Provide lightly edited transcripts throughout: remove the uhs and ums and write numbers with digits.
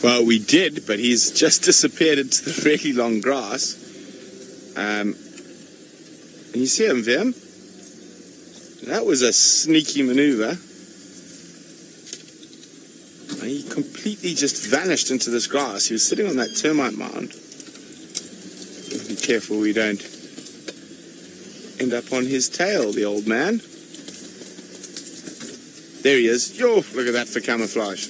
Well, we did, but he's just disappeared into the really long grass. And you see him, Vim? That was a sneaky maneuver. He completely just vanished into this grass. He was sitting on that termite mound. Be careful we don't end up on his tail, the old man. There he is. Yo, look at that for camouflage.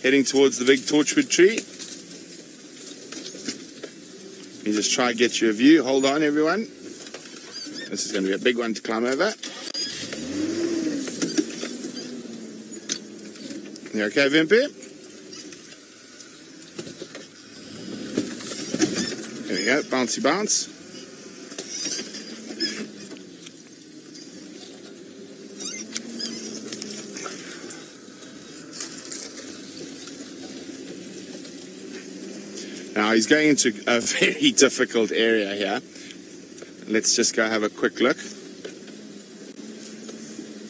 Heading towards the big torchwood tree. Let me just try and get you a view. Hold on, everyone. This is going to be a big one to climb over. You okay, Vimpy? There we go, bouncy bounce. Now he's going into a very difficult area here. Let's just go have a quick look.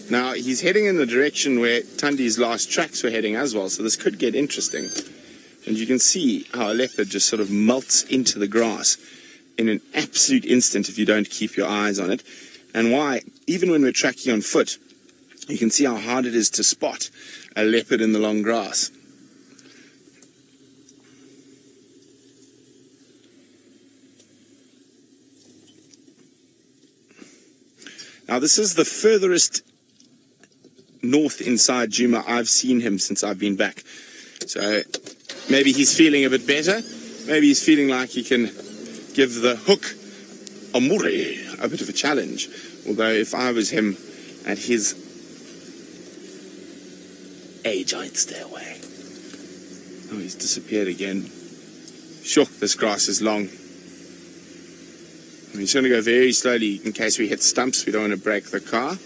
Now he's heading in the direction where Tundi's last tracks were heading as well, so this could get interesting. And you can see how a leopard just sort of melts into the grass in an absolute instant if you don't keep your eyes on it. And why, even when we're tracking on foot, you can see how hard it is to spot a leopard in the long grass. Now this is the furthest north inside Djuma I've seen him since I've been back. So maybe he's feeling a bit better. Maybe he's feeling like he can give the hook Amuri a bit of a challenge. Although if I was him at his age, I'd stay away. Oh, he's disappeared again. Sure, this grass is long. I'm just going to go very slowly in case we hit stumps. We don't want to break the car.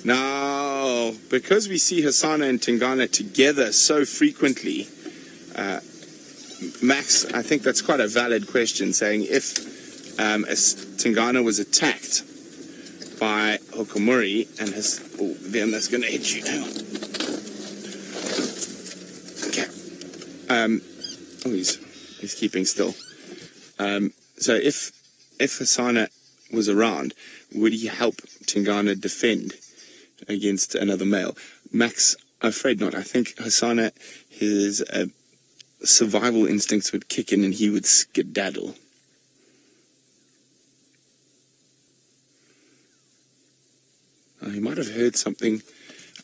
Now, because we see Hasana and Tingana together so frequently, Max, I think that's quite a valid question, saying if Tingana was attacked by Hokomuri and then that's going to hit you now. Oh, he's keeping still. So if Hasana was around, would he help Tingana defend against another male? Max, I'm afraid not. I think Hasana, his survival instincts would kick in and he would skedaddle. He might have heard something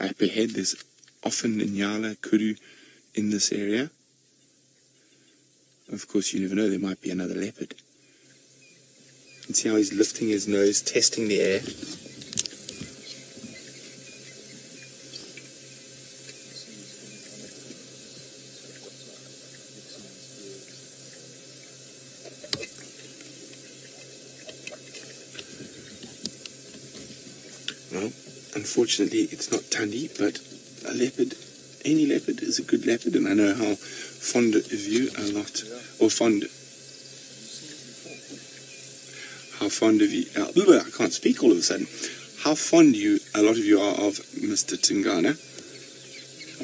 up ahead. There's often Nyala, Kuru in this area. Of course, you never know, there might be another leopard. You can see how he's lifting his nose, testing the air. Well, unfortunately, it's not Tundi, but a leopard. Any leopard is a good leopard, and I know how fond of you a lot, or fond. How fond of you? I can't speak all of a sudden. How fond a lot of you are of Mr. Tingana,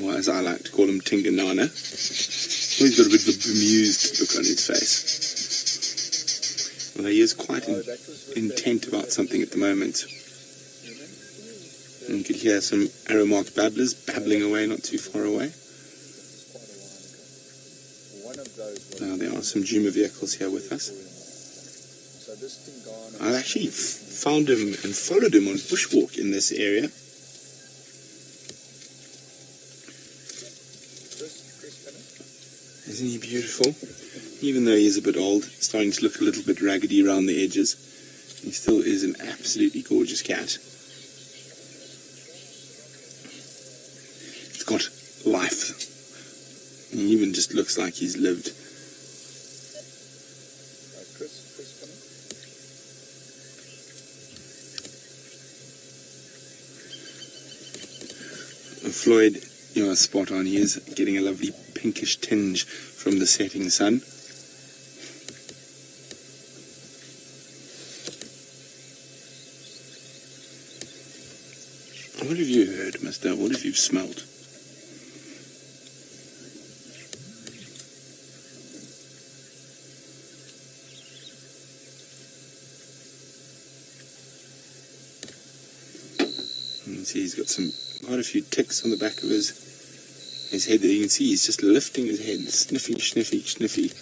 or as I like to call him, Tinganana. He's got a bit of a bemused look on his face. Well, he is quite intent about something at the moment. And you could hear some arrow-marked babblers babbling away not too far away. Now there are some Djuma vehicles here with us. I actually found him and followed him on bushwalk in this area. Isn't he beautiful? Even though he is a bit old, starting to look a little bit raggedy around the edges, he still is an absolutely gorgeous cat. He's got life. He even just looks like he's lived. Floyd, you are spot on. He is getting a lovely pinkish tinge from the setting sun. What have you heard, mister? What have you smelt? You can see he's got quite a few ticks on the back of his head there. You can see he's just lifting his head, sniffy, sniffy, sniffy.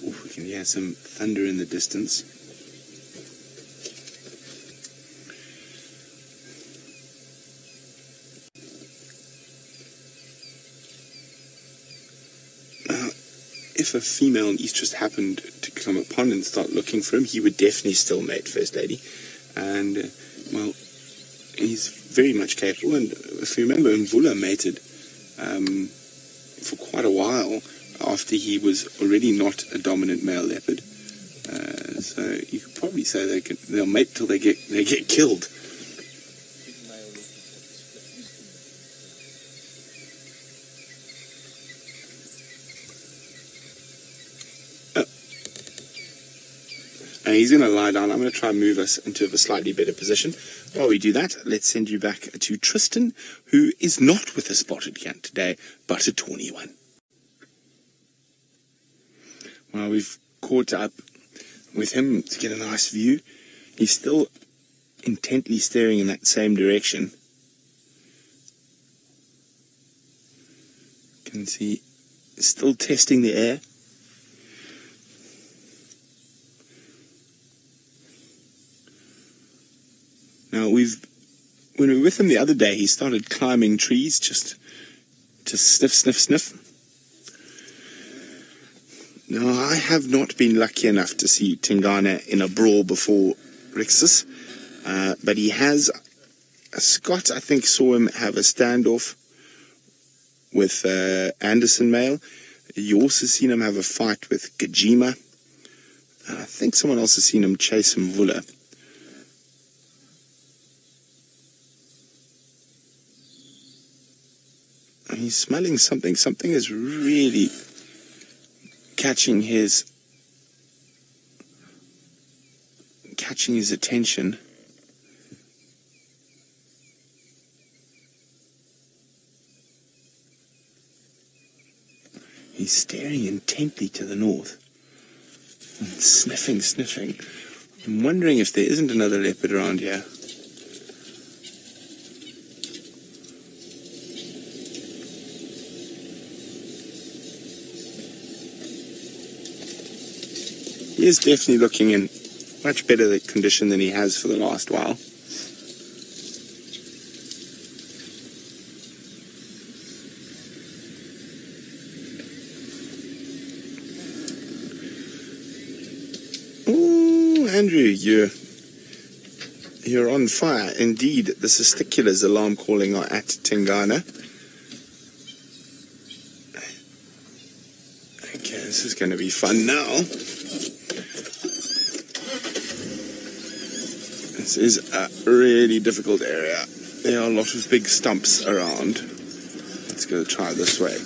Oh, we can hear some thunder in the distance. If a female estrus happened to come upon and start looking for him, he would definitely still mate, First Lady. And, well, he's very much capable. And if you remember, Mvula mated for quite a while after he was already not a dominant male leopard. So you could probably say they'll mate till they get killed. He's going to lie down. I'm going to try and move us into a slightly better position. While we do that, let's send you back to Tristan, who is not with a spotted cat today, but a tawny one. Well, we've caught up with him to get a nice view. He's still intently staring in that same direction. You can see still testing the air. Now, when we were with him the other day, he started climbing trees just to sniff, sniff, sniff. Now, I have not been lucky enough to see Tingana in a brawl before Rixus, but he has, Scott, I think, saw him have a standoff with Anderson male. You also seen him have a fight with Djuma. I think someone else has seen him chase Mvula. He's smelling something. Something is really catching his attention. He's staring intently to the north and sniffing. I'm wondering if there isn't another leopard around here. He is definitely looking in much better condition than he has for the last while. Oh, Andrew, you're on fire. Indeed, the Cisticular's alarm calling are at Tingana. Okay, this is going to be fun now. This is a really difficult area. There are a lot of big stumps around. Let's go try this way.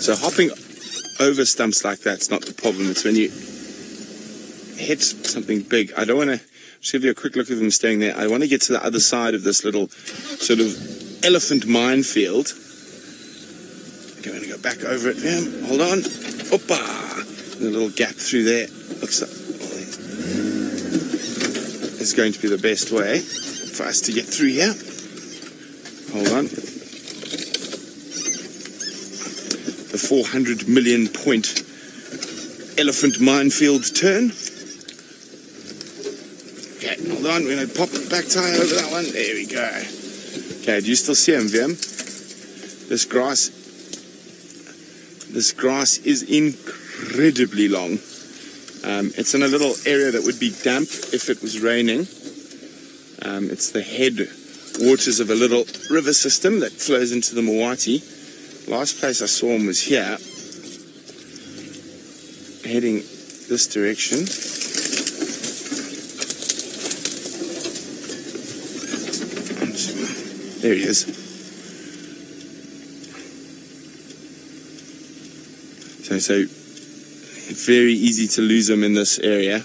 So hopping over stumps like that's not the problem. It's when you hit something big. I don't want to just give you a quick look at them staying there. I want to get to the other side of this little sort of elephant minefield. Okay, I'm going to go back over it. Yeah, hold on. Hoppa! A little gap through there. Looks like is going to be the best way for us to get through here. Hold on. The 400 million point elephant minefield turn. Okay, hold on. We're going to pop the back tire over that one. There we go. Okay, do you still see him, Vim? This grass is incredibly long. It's in a little area that would be damp if it was raining. It's the head waters of a little river system that flows into the Mawati. Last place I saw him was here, heading this direction. There he is. So very easy to lose him in this area.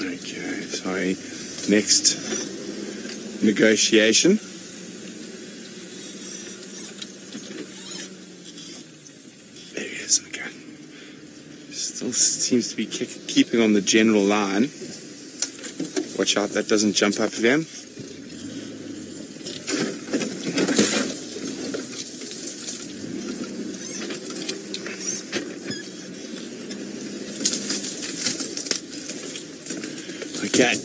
Okay, sorry. Next negotiation. There he is. Okay. Still seems to be keeping on the general line. Watch out that doesn't jump up again. Okay.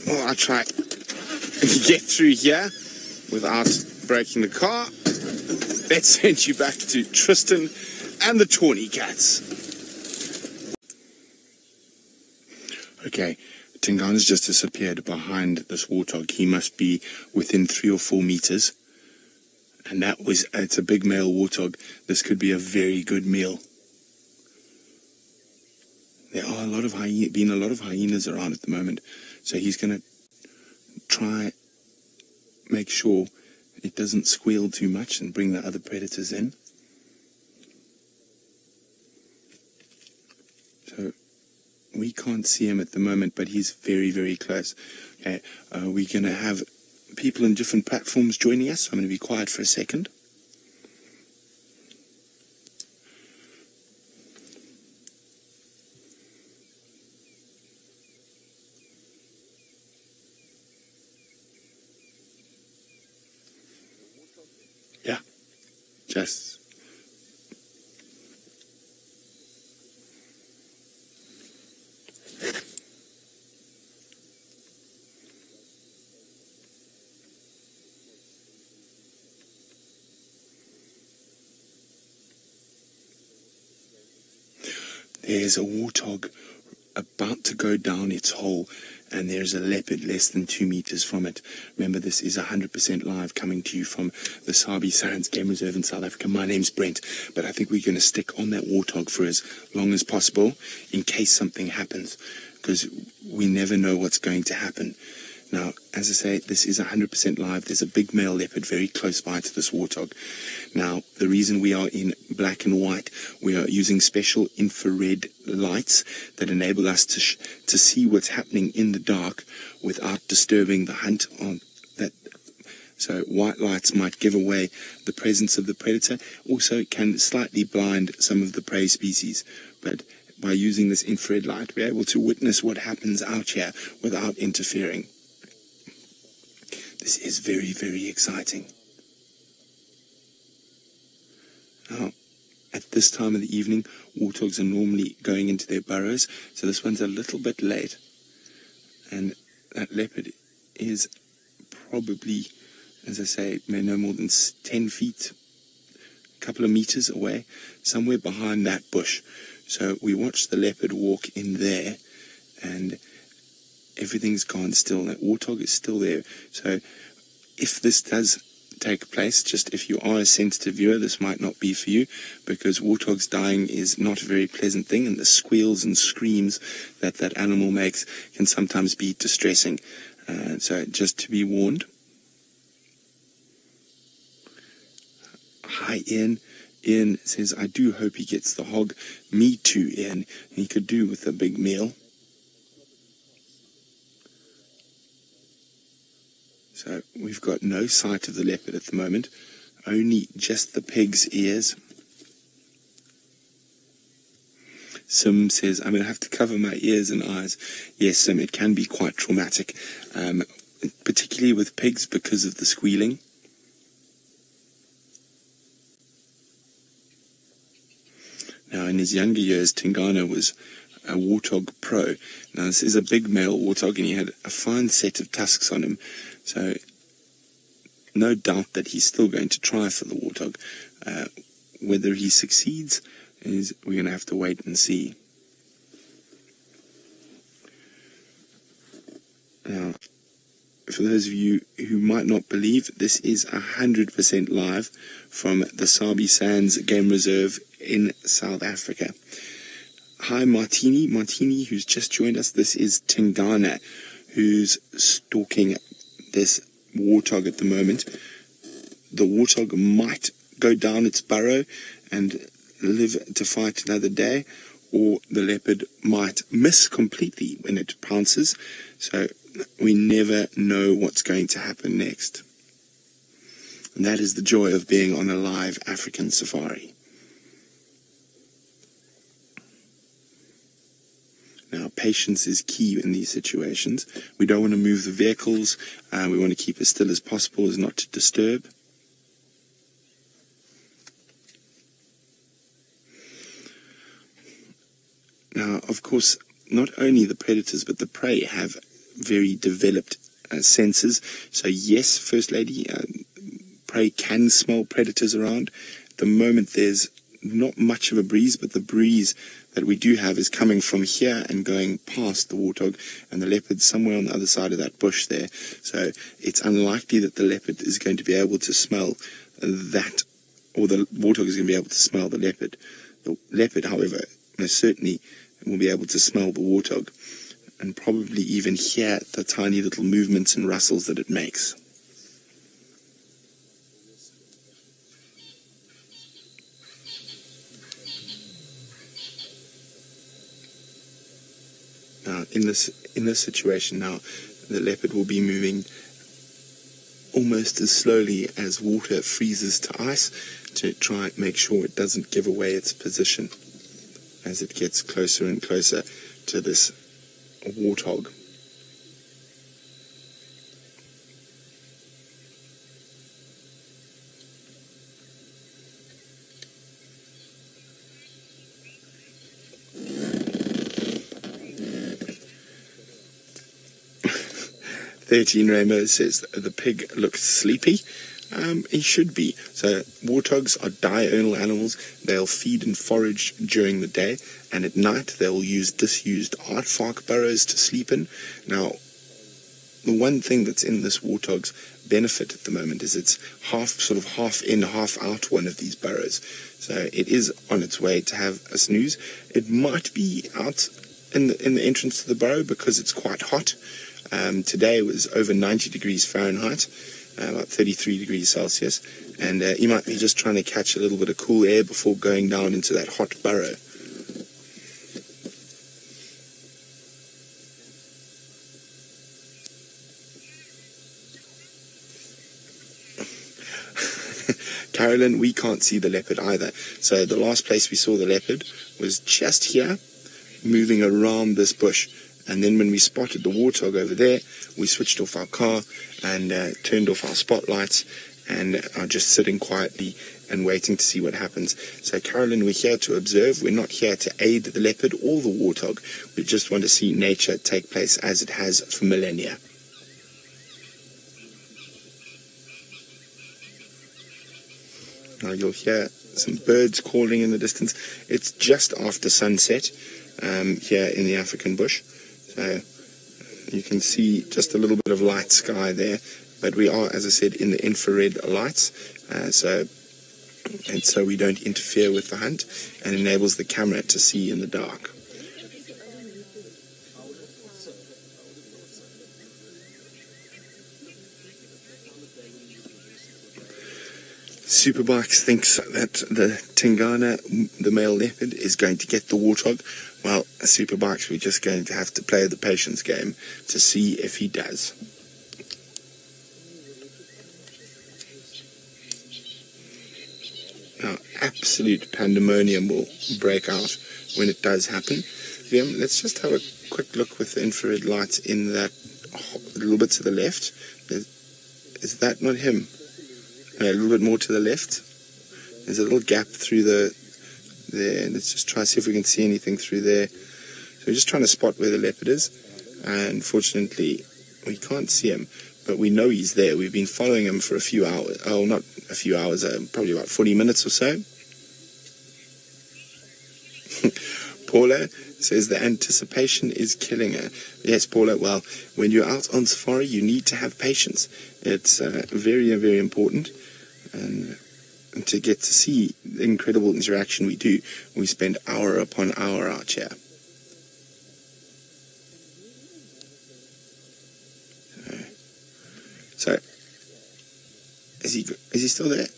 Well, I'll try to get through here without breaking the car. Let's send you back to Tristan and the tawny cats. Okay, Tingana's just disappeared behind this warthog. He must be within 3 or 4 meters. And it's a big male warthog. This could be a very good meal. There are a lot of hyenas around at the moment, so he's going to try make sure it doesn't squeal too much and bring the other predators in. So we can't see him at the moment, but he's very, very close. Okay, we're going to have people in different platforms joining us, so I'm going to be quiet for a second. Yeah, just there's a warthog about to go down its hole, and there's a leopard less than 2 meters from it. Remember, this is 100% live, coming to you from the Sabi Sands Game Reserve in South Africa. My name's Brent, but I think we're going to stick on that warthog for as long as possible in case something happens, because we never know what's going to happen. Now, as I say, this is 100% live. There's a big male leopard very close by to this warthog. Now, the reason we are in black and white, we are using special infrared lights that enable us to see what's happening in the dark without disturbing the hunt on that. So white lights might give away the presence of the predator. Also, it can slightly blind some of the prey species. But by using this infrared light, we're able to witness what happens out here without interfering. This is very, very exciting. Now, at this time of the evening, warthogs are normally going into their burrows, so this one's a little bit late. And that leopard is probably, as I say, may no more than 10 feet, a couple of meters away, somewhere behind that bush. So we watch the leopard walk in there, and everything's gone still. That warthog is still there. So if this does take place, just if you are a sensitive viewer, this might not be for you, because warthogs dying is not a very pleasant thing, and the squeals and screams that that animal makes can sometimes be distressing. So just to be warned. Hi, Ian. Ian says, I do hope he gets the hog. Me too, Ian. He could do with a big meal. So we've got no sight of the leopard at the moment, only just the pig's ears. Sim says, I'm going to have to cover my ears and eyes. Yes, Sim, it can be quite traumatic, particularly with pigs because of the squealing. Now, in his younger years, Tingana was a warthog pro. Now, this is a big male warthog, and he had a fine set of tusks on him. So, no doubt that he's still going to try for the warthog. Whether he succeeds, we're going to have to wait and see. Now, for those of you who might not believe, this is 100% live from the Sabi Sands Game Reserve in South Africa. Hi Martini, who's just joined us. This is Tingana, who's stalking this warthog at the moment. The warthog might go down its burrow and live to fight another day, or the leopard might miss completely when it pounces. So we never know what's going to happen next. And that is the joy of being on a live African safari. Now, patience is key in these situations. We don't want to move the vehicles. We want to keep as still as possible as not to disturb. Now, of course, not only the predators but the prey have very developed senses. So yes, First Lady, prey can smell predators around. At the moment there's not much of a breeze, but the breeze that we do have is coming from here and going past the warthog, and the leopard somewhere on the other side of that bush there. So it's unlikely that the leopard is going to be able to smell that, or the warthog is going to be able to smell the leopard. The leopard, however, most certainly will be able to smell the warthog, and probably even hear the tiny little movements and rustles that it makes. Now, in this situation now, the leopard will be moving almost as slowly as water freezes to ice to try and make sure it doesn't give away its position as it gets closer and closer to this warthog. 13 Rainbow says the pig looks sleepy. He should be. So warthogs are diurnal animals. They'll feed and forage during the day, and at night they'll use disused aardvark burrows to sleep in. Now, the one thing that's in this warthog's benefit at the moment is it's half in, half out one of these burrows. So it is on its way to have a snooze. It might be out in the entrance to the burrow because it's quite hot. Today was over 90 degrees Fahrenheit, about 33 degrees Celsius, and he might be just trying to catch a little bit of cool air before going down into that hot burrow. Carolyn, we can't see the leopard either. So the last place we saw the leopard was just here, moving around this bush. And then when we spotted the warthog over there, we switched off our car and turned off our spotlights and are just sitting quietly and waiting to see what happens. So Carolyn, we're here to observe. We're not here to aid the leopard or the warthog. We just want to see nature take place as it has for millennia. Now you'll hear some birds calling in the distance. It's just after sunset here in the African bush. So you can see just a little bit of light sky there. But we are, as I said, in the infrared lights. So we don't interfere with the hunt, and enables the camera to see in the dark. Superbikes thinks that the Tingana, the male leopard, is going to get the warthog. Well, Superbikes, we're just going to have to play the patience game to see if he does. Now, absolute pandemonium will break out when it does happen. Let's just have a quick look with the infrared lights in that little bit to the left. Is that not him? A little bit more to the left. There's a little gap through there. Let's just try to see if we can see anything through there. So we're just trying to spot where the leopard is. And unfortunately, we can't see him, but we know he's there. We've been following him for a few hours. Oh, not a few hours, probably about 40 minutes or so. Paula says the anticipation is killing her. Yes, Paula, well, when you're out on safari, you need to have patience. It's very, very important. And to get to see the incredible interaction we do, we spend hour upon hour out here. So, is he still there?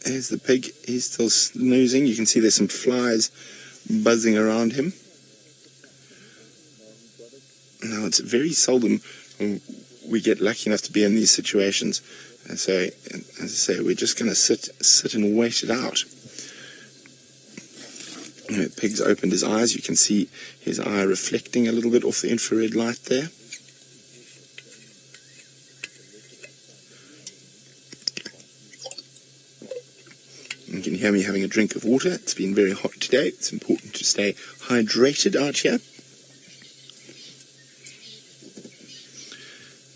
There's the pig. He's still snoozing. You can see there's some flies buzzing around him. Now, it's very seldom we get lucky enough to be in these situations. And so, as I say, we're just going to sit and wait it out. The pig's opened his eyes. You can see his eye reflecting a little bit off the infrared light there. You can hear me having a drink of water. It's been very hot today. It's important to stay hydrated out here.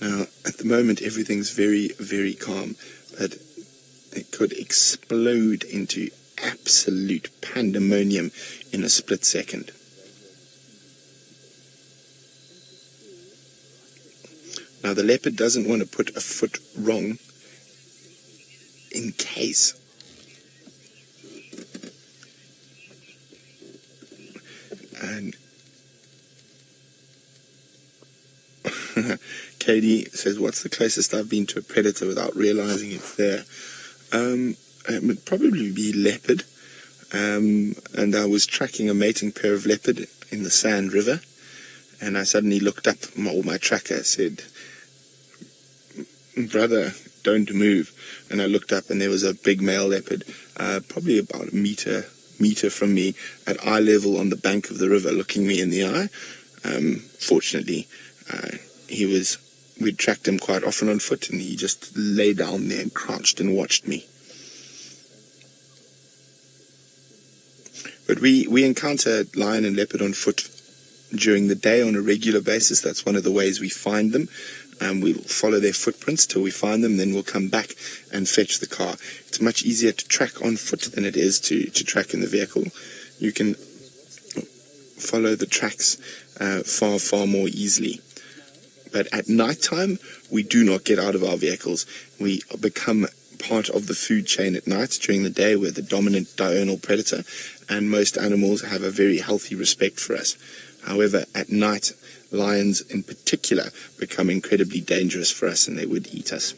Now, at the moment, everything's very, very calm, but it could explode into absolute pandemonium in a split second. Now, the leopard doesn't want to put a foot wrong in case. And Katie says, what's the closest I've been to a predator without realizing it's there? It would probably be leopard. And I was tracking a mating pair of leopard in the Sand River, and I suddenly looked up. My tracker said, brother, don't move. And I looked up, and there was a big male leopard, probably about a meter from me, at eye level on the bank of the river, looking me in the eye. Fortunately, we'd tracked him quite often on foot, and he just lay down there and crouched and watched me. But we encounter lion and leopard on foot during the day on a regular basis. That's one of the ways we find them. We'll follow their footprints till we find them, then we'll come back and fetch the car. It's much easier to track on foot than it is to track in the vehicle. You can follow the tracks far, far more easily. But at night time, we do not get out of our vehicles. We become part of the food chain at night. During the day, we're the dominant diurnal predator, and most animals have a very healthy respect for us. However, at night, lions in particular become incredibly dangerous for us, and they would eat us.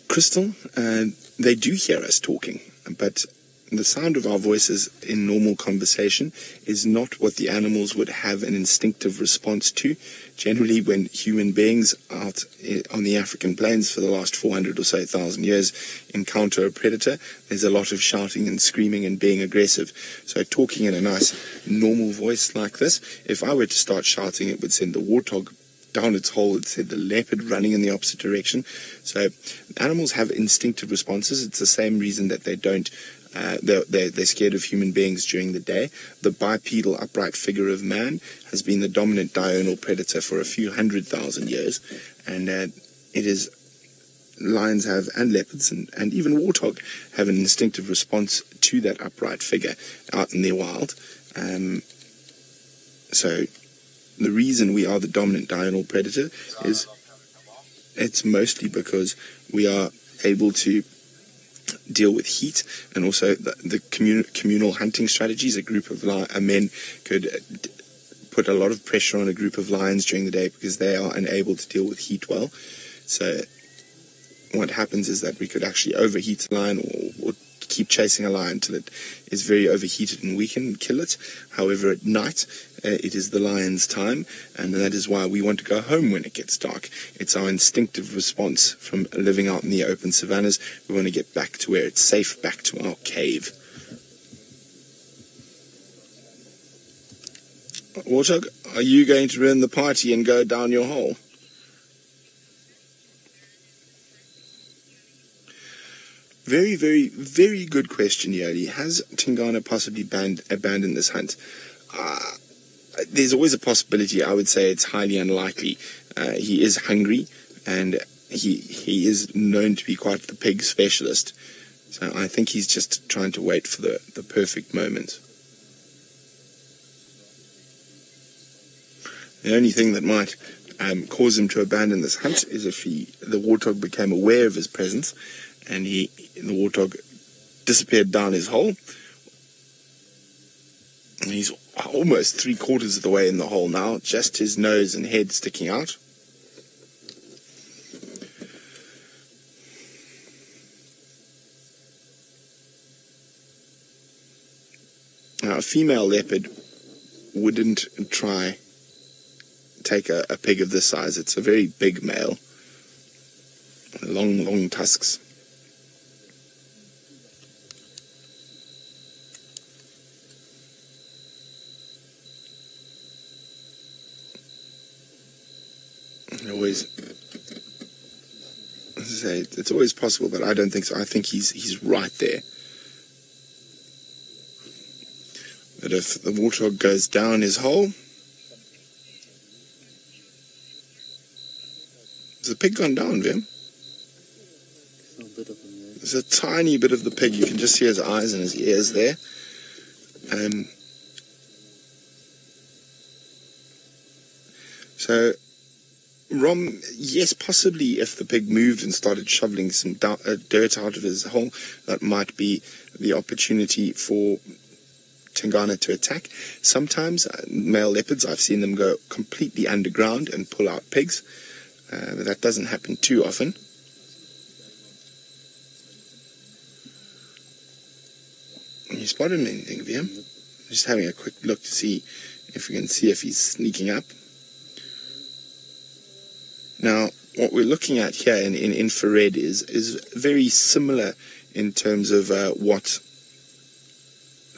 Crystal, they do hear us talking, but the sound of our voices in normal conversation is not what the animals would have an instinctive response to. Generally, when human beings out on the African plains for the last 400 or so thousand years encounter a predator, there's a lot of shouting and screaming and being aggressive. So talking in a nice normal voice like this, if I were to start shouting, it would send the warthog down its hole. It said the leopard running in the opposite direction. So animals have instinctive responses. It's the same reason that they don't they're scared of human beings during the day. The bipedal upright figure of man has been the dominant diurnal predator for a few 100,000 years, and lions have, and leopards, and even warthog have an instinctive response to that upright figure out in the wild. So the reason we are the dominant diurnal predator is it's mostly because we are able to deal with heat, and also the communal hunting strategies. A group of men could put a lot of pressure on a group of lions during the day because they are unable to deal with heat well. So what happens is that we could actually overheat a lion, or keep chasing a lion till it is very overheated and we can kill it. However, at night, it is the lion's time, and that is why we want to go home when it gets dark. It's our instinctive response from living out in the open savannas. We want to get back to where it's safe, back to our cave. Warthog, are you going to ruin the party and go down your hole? Very, very, very good question, Yoli. Has Tingana possibly abandoned this hunt? there's always a possibility. I would say it's highly unlikely. He is hungry, and he is known to be quite the pig specialist. So I think he's just trying to wait for the perfect moment. The only thing that might cause him to abandon this hunt is if the warthog became aware of his presence, and the warthog disappeared down his hole. And he's almost 3/4 of the way in the hole now, just his nose and head sticking out. Now, a female leopard wouldn't take a pig of this size. It's a very big male. Long tusks. As I say, it's always possible, but I don't think so. I think he's right there. But if the warthog goes down his hole, has the pig gone down, Vim? There's a tiny bit of the pig. You can just see his eyes and his ears there. So, Rom, yes, possibly if the pig moved and started shoveling some dirt out of his hole, that might be the opportunity for Tingana to attack. Sometimes male leopards, I've seen them go completely underground and pull out pigs. But that doesn't happen too often. Have you spotted anything of him? Just having a quick look to see if we can see if he's sneaking up. Now, what we're looking at here in infrared is very similar in terms of what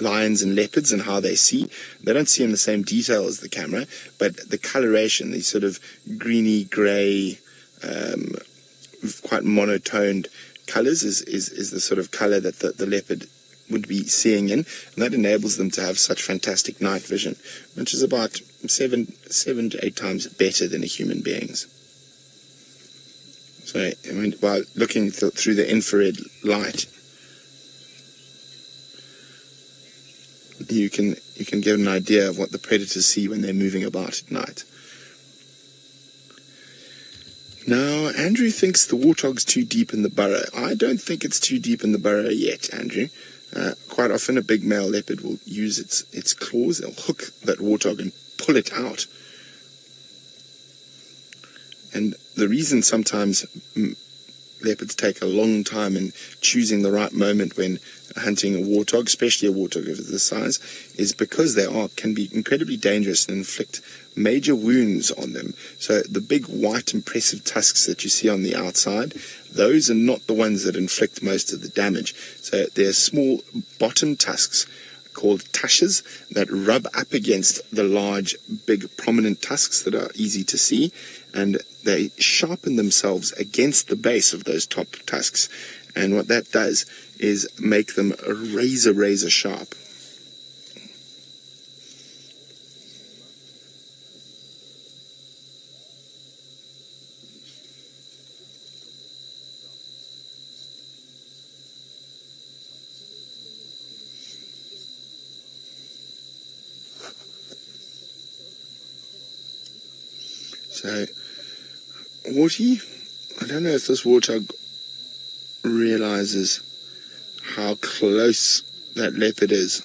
lions and leopards and how they see. They don't see in the same detail as the camera, but the coloration, these sort of greeny grey, quite monotoned colors is the sort of color that the leopard would be seeing in, and that enables them to have such fantastic night vision, which is about 7 to 8 times better than a human being's. So, I mean, by looking through the infrared light, you can get an idea of what the predators see when they're moving about at night. Now, Andrew thinks the warthog's too deep in the burrow. I don't think it's too deep in the burrow yet, Andrew. Quite often a big male leopard will use its claws. They'll hook that warthog and pull it out. And the reason sometimes leopards take a long time in choosing the right moment when hunting a warthog, especially a warthog of this size, is because they can be incredibly dangerous and inflict major wounds on them. So the big white impressive tusks that you see on the outside, those are not the ones that inflict most of the damage. So they're small bottom tusks called tushes that rub up against the large, big, prominent tusks that are easy to see, and they sharpen themselves against the base of those top tusks. And what that does is make them razor sharp. So, Warty, I don't know if this warthog realizes how close that leopard is.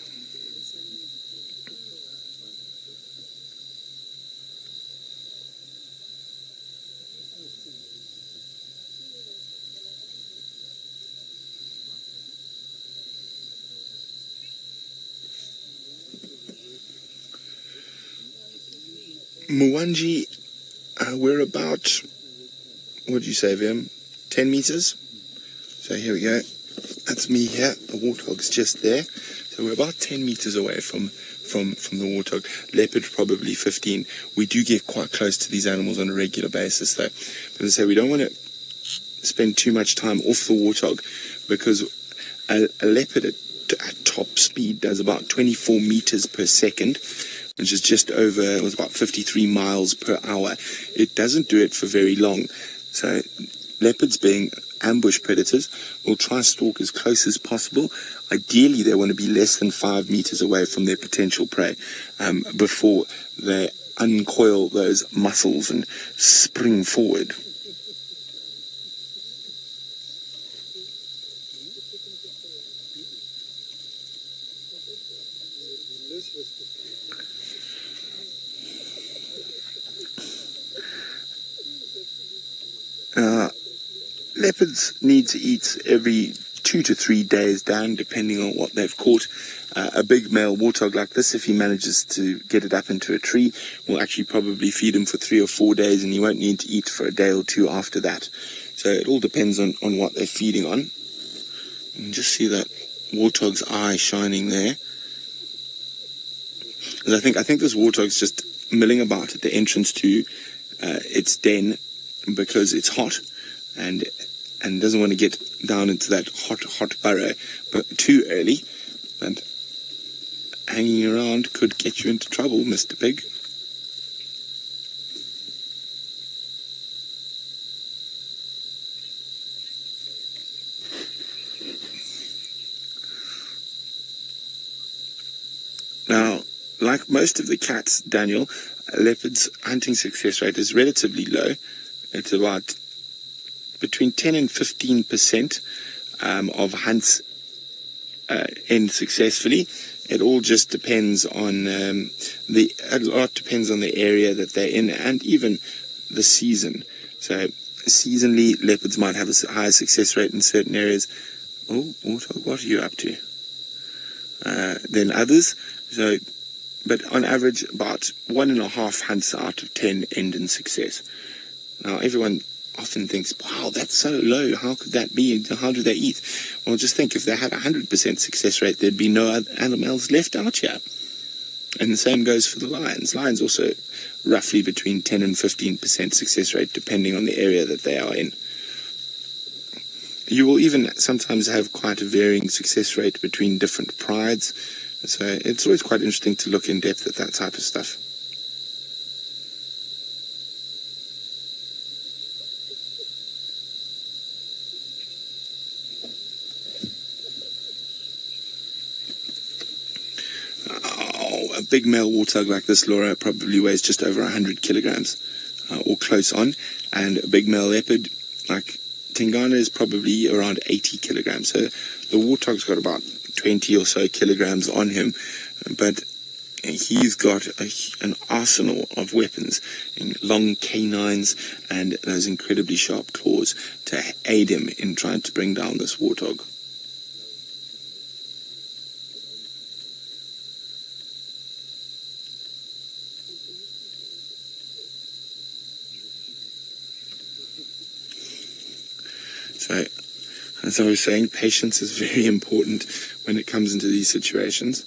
Mwanji, we're about, what did you say, Vim? 10 meters? So here we go. That's me here. The warthog's just there. So we're about 10 meters away from the warthog. Leopard probably 15. We do get quite close to these animals on a regular basis, though. But as I say, we don't want to spend too much time off the warthog, because a leopard at top speed does about 24 meters per second, which is just over, it was about 53 miles per hour. It doesn't do it for very long. So leopards, being ambush predators, will try to stalk as close as possible. Ideally, they want to be less than 5 meters away from their potential prey before they uncoil those muscles and spring forward. Leopards need to eat every 2 to 3 days down, depending on what they've caught. A big male warthog like this, if he manages to get it up into a tree, will actually probably feed him for 3 or 4 days, and he won't need to eat for a day or two after that. So it all depends on what they're feeding on. You can just see that warthog's eye shining there. And I think this warthog's just milling about at the entrance to its den because it's hot and doesn't want to get down into that hot burrow but too early. And hanging around could get you into trouble, Mr. Pig. Now, like most of the cats, Daniel, a leopard's hunting success rate is relatively low. It's about between 10 and 15% of hunts end successfully. It all just depends on a lot depends on the area that they're in and even the season. So seasonally, leopards might have a higher success rate in certain areas. Oh, what are you up to? Than others. So, but on average, about 1.5 hunts out of 10 end in success. Now, everyone often thinks, wow, that's so low. How could that be? How do they eat? Well, just think, if they had 100% success rate, there'd be no other animals left out here. And the same goes for the lions. Lions also roughly between 10 and 15% success rate, depending on the area that they are in. You will even sometimes have quite a varying success rate between different prides. So it's always quite interesting to look in depth at that type of stuff. A big male warthog like this, Laura, probably weighs just over 100 kilograms or close on. And a big male leopard like Tingana is probably around 80 kilograms. So the warthog's got about 20 or so kilograms on him. But he's got an arsenal of weapons, long canines and those incredibly sharp claws to aid him in trying to bring down this warthog. So, as I was saying, patience is very important when it comes into these situations.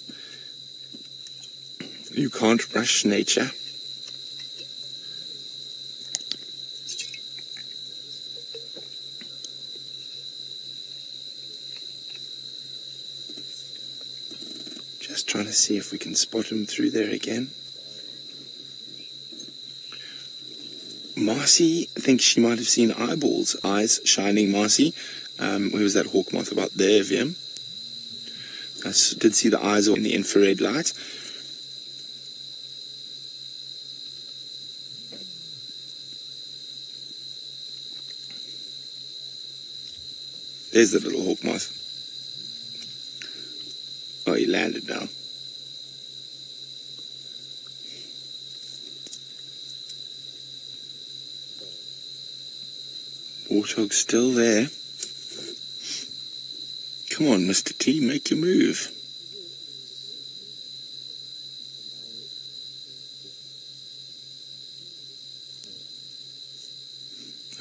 You can't rush nature. Just trying to see if we can spot him through there again. Marcy, I think she might have seen eyes shining. Marcy, where was that hawk moth? About there, Vim. I did see the eyes in the infrared light. There's the little hawk moth. Oh, he landed now. Warthog's still there. Come on, Mr. T, make your move.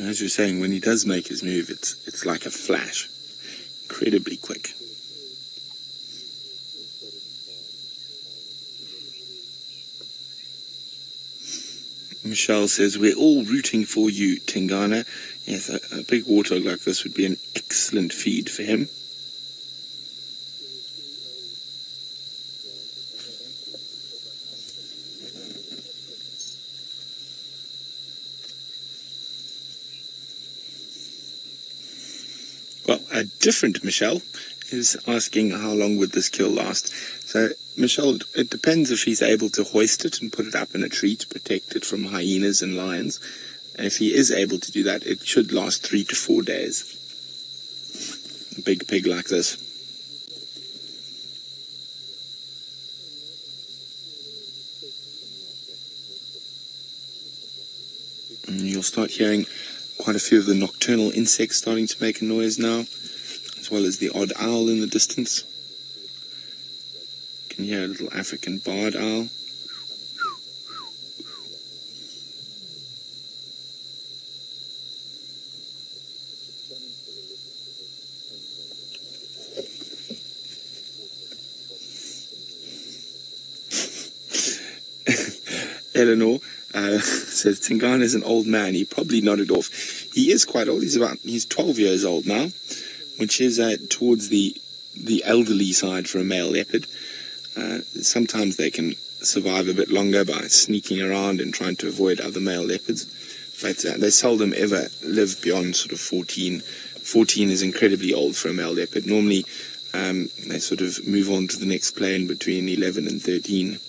As you're saying, when he does make his move, it's like a flash. Incredibly quick. Michelle says, we're all rooting for you, Tingana. Yes, a big warthog like this would be an excellent feed for him. Well, a different Michelle is asking how long would this kill last. So, Michelle, it depends if he's able to hoist it and put it up in a tree to protect it from hyenas and lions. And if he is able to do that, it should last 3 to 4 days. A big pig like this. And you'll start hearing quite a few of the nocturnal insects starting to make a noise now, as well as the odd owl in the distance. You can hear a little African barred owl. Eleanor says Tingana is an old man. He probably nodded off. He is quite old. He's 12 years old now, which is towards the elderly side for a male leopard. Sometimes they can survive a bit longer by sneaking around and trying to avoid other male leopards, but they seldom ever live beyond sort of 14. 14 is incredibly old for a male leopard. Normally they sort of move on to the next plane between 11 and 13.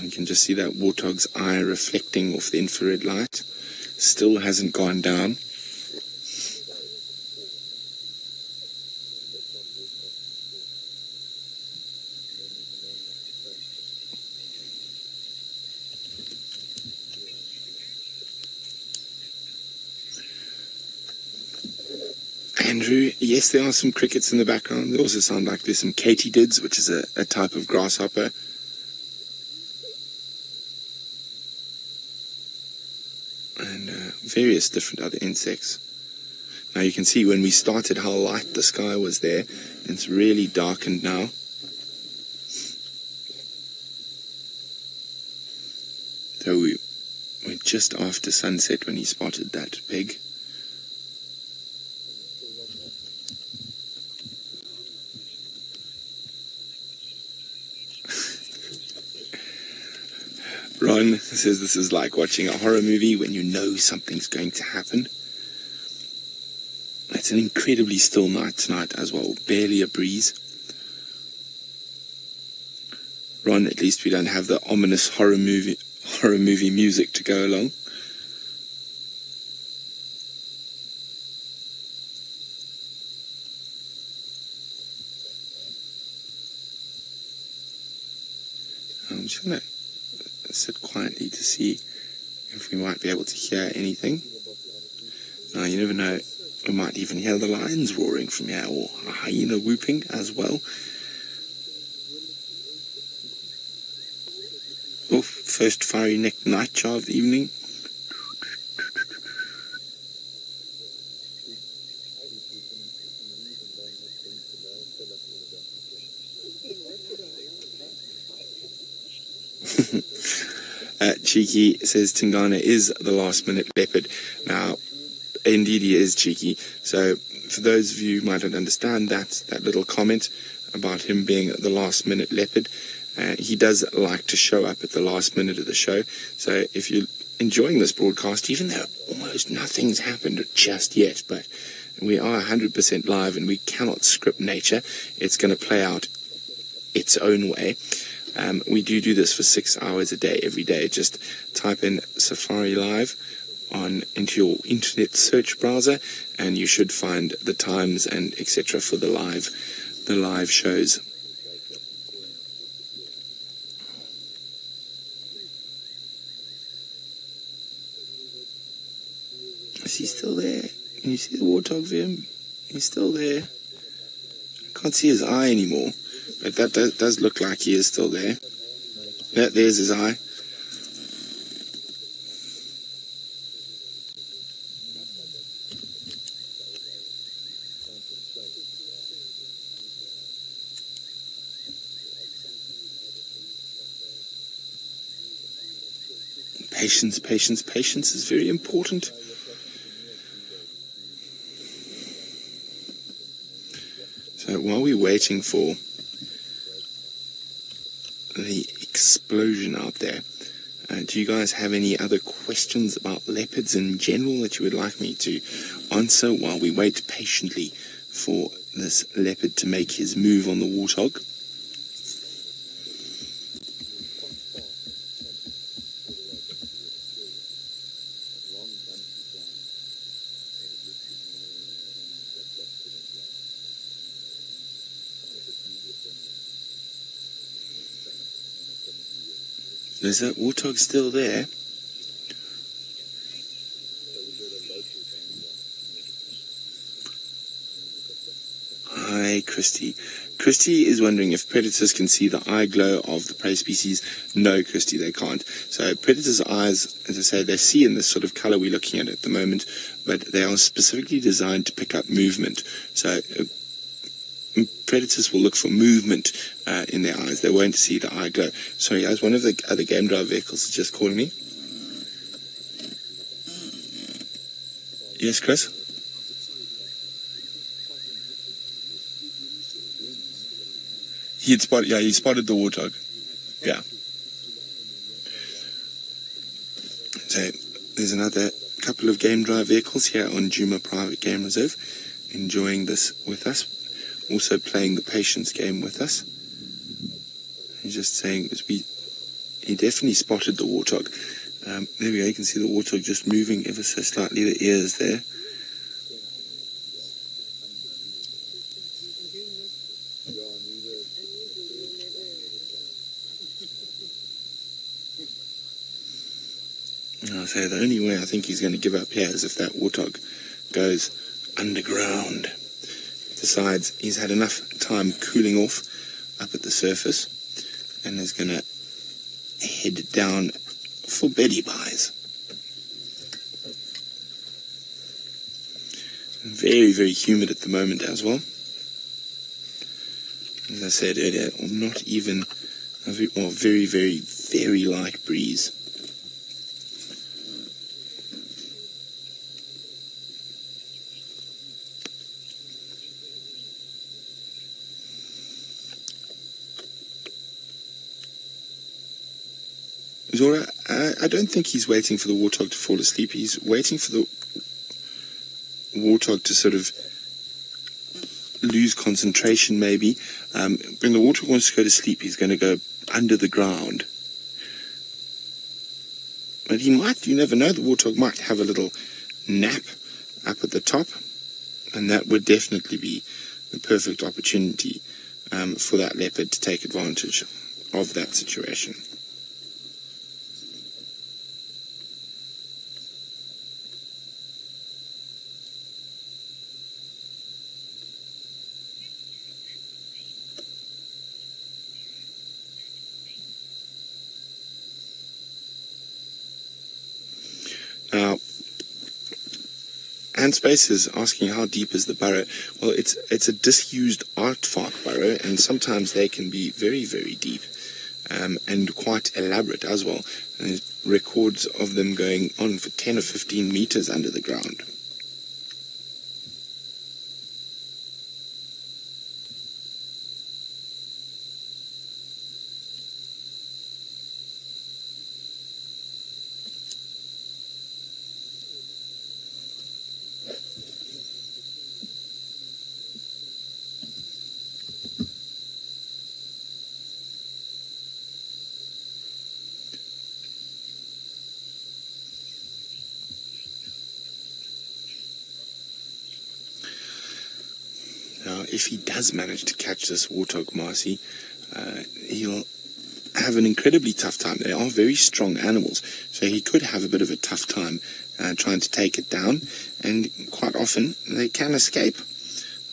You can just see that warthog's eye reflecting off the infrared light. Still hasn't gone down. Andrew, yes, there are some crickets in the background. They also sound like there's some katydids, which is a type of grasshopper. And various different other insects. Now you can see when we started how light the sky was there. It's really darkened now. So we're just after sunset when he spotted that pig. Ron says this is like watching a horror movie when you know something's going to happen. It's an incredibly still night tonight as well, barely a breeze. Ron, at least we don't have the ominous horror movie music to go along. I'm just going to sit quietly to see if we might be able to hear anything. Now, you never know, we might even hear the lions roaring from here, or a hyena whooping as well. Oh, first fiery-necked nightjar of the evening. Cheeky says Tingana is the last-minute leopard. Now, indeed he is, Cheeky. So, for those of you who might not understand that little comment about him being the last-minute leopard, he does like to show up at the last minute of the show. So, if you're enjoying this broadcast, even though almost nothing's happened just yet, but we are 100% live and we cannot script nature, it's going to play out its own way. We do this for 6 hours a day, every day. Just type in Safari Live into your internet search browser, and you should find the times and etc. for the live shows. Is he still there? Can you see the warthog view? He's still there. I can't see his eye anymore. But that does look like he is still there. Yeah, there's his eye. Patience, patience, patience is very important. So while we're waiting for the explosion out there, Do you guys have any other questions about leopards in general that you would like me to answer while we wait patiently for this leopard to make his move on the warthog? Is that warthog still there? Hi, Christy. Christy is wondering if predators can see the eye glow of the prey species. No, Christy, they can't. So predators' eyes, as I say, they see in this sort of color we're looking at the moment, but they are specifically designed to pick up movement. So predators will look for movement in their eyes. They won't see the eye glow. Sorry, guys, one of the other game drive vehicles is just calling me. Yes, Chris? He spotted the warthog. Yeah. So there's another couple of game drive vehicles here on Djuma Private Game Reserve, enjoying this with us. Also playing the patience game with us. He's just saying he definitely spotted the warthog. There we go, you can see the warthog just moving ever so slightly, the ears there. And I'll say the only way I think he's going to give up here is if that warthog goes underground. Decides he's had enough time cooling off up at the surface and is going to head down for Betty Pies. Very, very humid at the moment as well. As I said earlier, not even a very, very, very light breeze. Zora, I don't think he's waiting for the warthog to fall asleep. He's waiting for the warthog to sort of lose concentration, maybe. When the warthog wants to go to sleep, he's going to go under the ground. But he might, you never know, the warthog might have a little nap up at the top, and that would definitely be the perfect opportunity for that leopard to take advantage of that situation. Now, Handspace is asking how deep is the burrow. Well, it's a disused artfark burrow, and sometimes they can be very, very deep and quite elaborate as well. And there's records of them going on for 10 or 15 meters under the ground. Now, if he does manage to catch this warthog, Marcy, he'll have an incredibly tough time. They are very strong animals, so he could have a bit of a tough time trying to take it down, and quite often they can escape.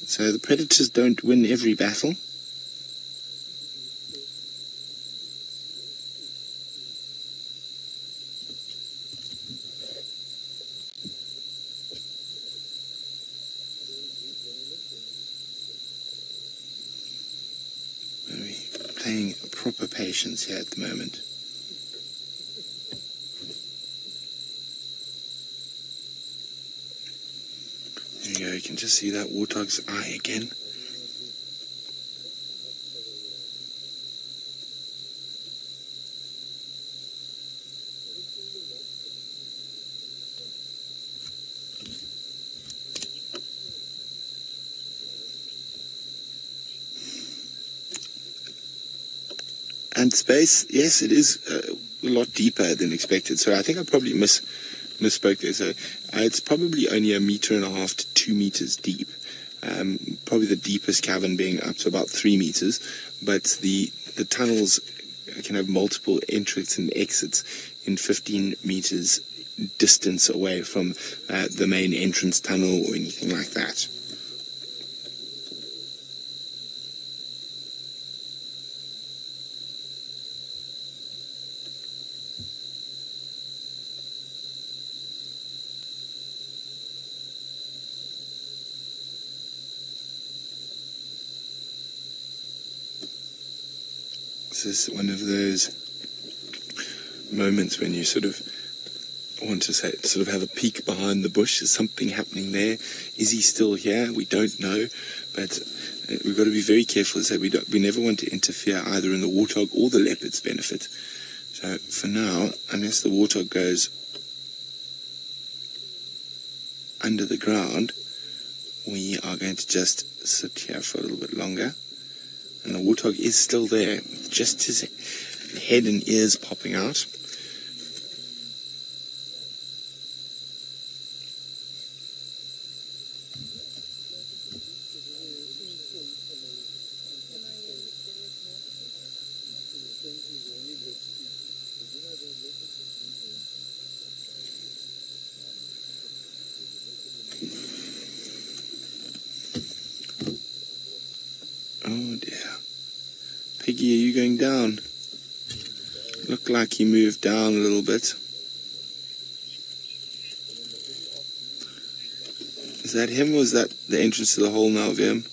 So the predators don't win every battle. Playing proper patience here at the moment. There you go, you can just see that warthog's eye again. And space, yes, it is a lot deeper than expected. So I think I probably misspoke there. So it's probably only 1.5 meters to 2 meters deep. Probably the deepest cavern being up to about 3 meters. But the tunnels can have multiple entrances and exits in 15 meters distance away from the main entrance tunnel or anything like that. This is one of those moments when you sort of want to sort of have a peek behind the bush. Is something happening there? Is he still here? We don't know, but we've got to be very careful. So we never want to interfere either in the warthog or the leopard's benefit. So for now, unless the warthog goes under the ground, we are going to just sit here for a little bit longer. And the warthog is still there, just his head and ears popping out. Oh dear. Piggy, are you going down? Looked like he moved down a little bit. Is that him, or is that the entrance to the hole now, Vim?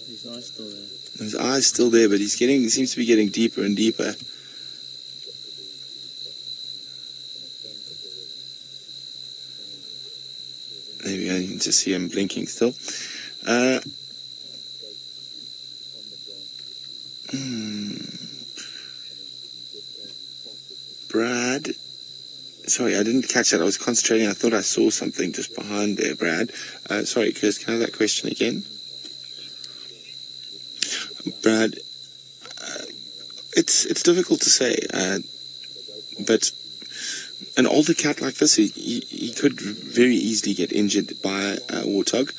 His eye's still there. His eye's still there, but he seems to be getting deeper and deeper. There we go, you can just see him blinking still. Brad, sorry, I didn't catch that. I was concentrating. I thought I saw something just behind there, Brad. Sorry, Chris, can I have that question again? Brad, it's difficult to say, but an older cat like this, he could very easily get injured by a warthog.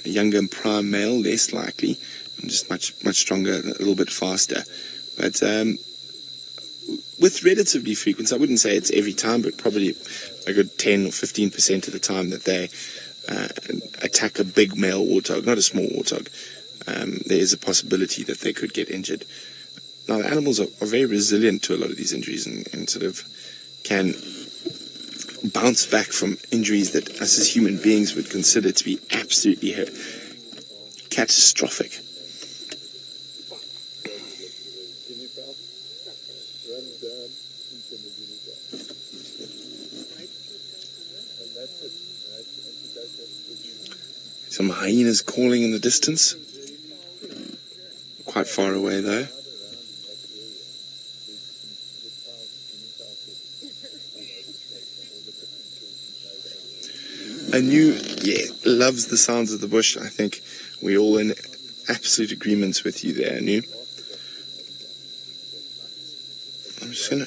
A younger and prime male, less likely, and just much stronger, a little bit faster. But with relatively frequent, I wouldn't say it's every time, but probably a good 10 or 15% of the time that they attack a big male warthog, not a small warthog, there is a possibility that they could get injured. Now, the animals are very resilient to a lot of these injuries and sort of can bounce back from injuries that us as human beings would consider to be absolutely catastrophic. Some hyenas calling in the distance. Quite far away though. Anu, loves the sounds of the bush. I think we're all in absolute agreement with you there, Anu. I'm just gonna...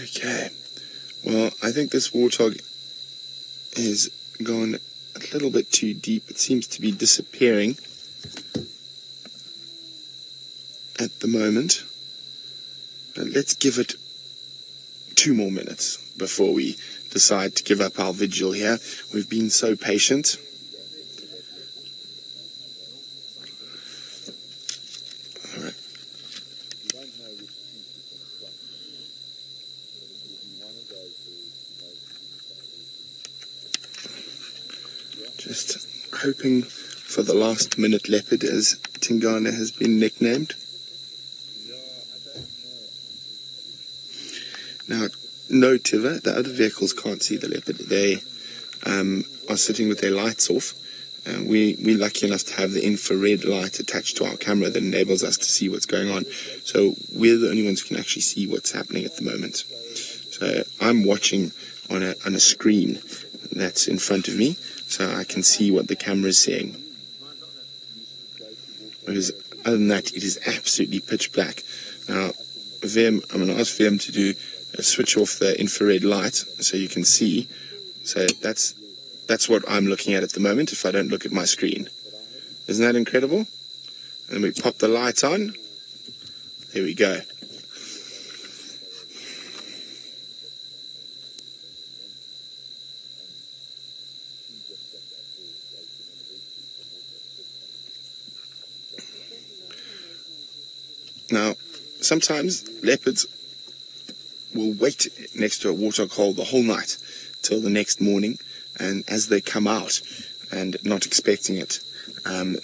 Okay, well, I think this warthog is gone a little bit too deep. It seems to be disappearing at the moment. But let's give it 2 more minutes before we decide to give up our vigil here. We've been so patient. All right. Just hoping for the last minute leopard, as Tingana has been nicknamed. Now, no Tiva, the other vehicles can't see the leopard. They are sitting with their lights off. We're lucky enough to have the infrared light attached to our camera that enables us to see what's going on. So we're the only ones who can actually see what's happening at the moment. So I'm watching on a screen that's in front of me, so I can see what the camera is seeing. Because other than that, it is absolutely pitch black. Now, I'm going to ask Vim to do a switch off the infrared light so you can see. So that's what I'm looking at the moment if I don't look at my screen. Isn't that incredible? And then we pop the light on. There we go. Now, sometimes leopards will wait next to a warthog hole the whole night till the next morning, and as they come out and not expecting it,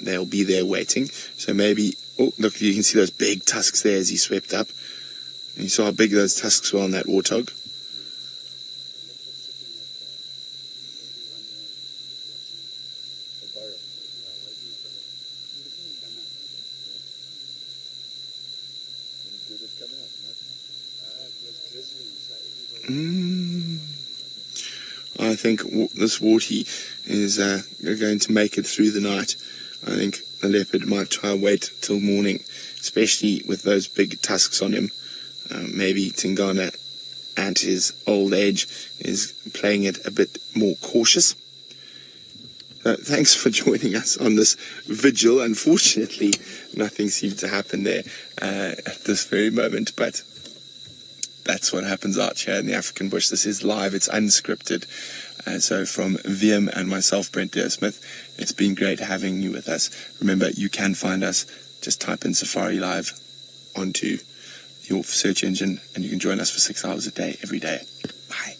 they'll be there waiting. So maybe, oh look, you can see those big tusks there as he swept up. And you saw how big those tusks were on that warthog. I think this warty is going to make it through the night. I think the leopard might try and wait till morning, especially with those big tusks on him. Maybe Tingana, at his old age, is playing it a bit more cautious. Thanks for joining us on this vigil. Unfortunately, nothing seemed to happen there at this very moment, but that's what happens out here in the African bush. This is live, it's unscripted. So from Vim and myself, Brent April, it's been great having you with us. Remember, you can find us. Just type in Safari Live onto your search engine, and you can join us for 6 hours a day, every day. Bye.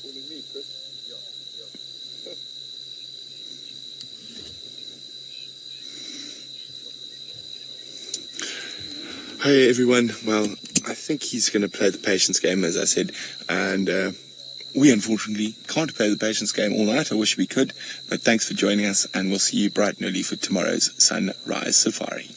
Calling me, Chris? Yeah. Hi everyone. Well, I think he's going to play the patience game, as I said, and we unfortunately can't play the patience game all night. I wish we could, but thanks for joining us, and we'll see you bright and early for tomorrow's sunrise safari.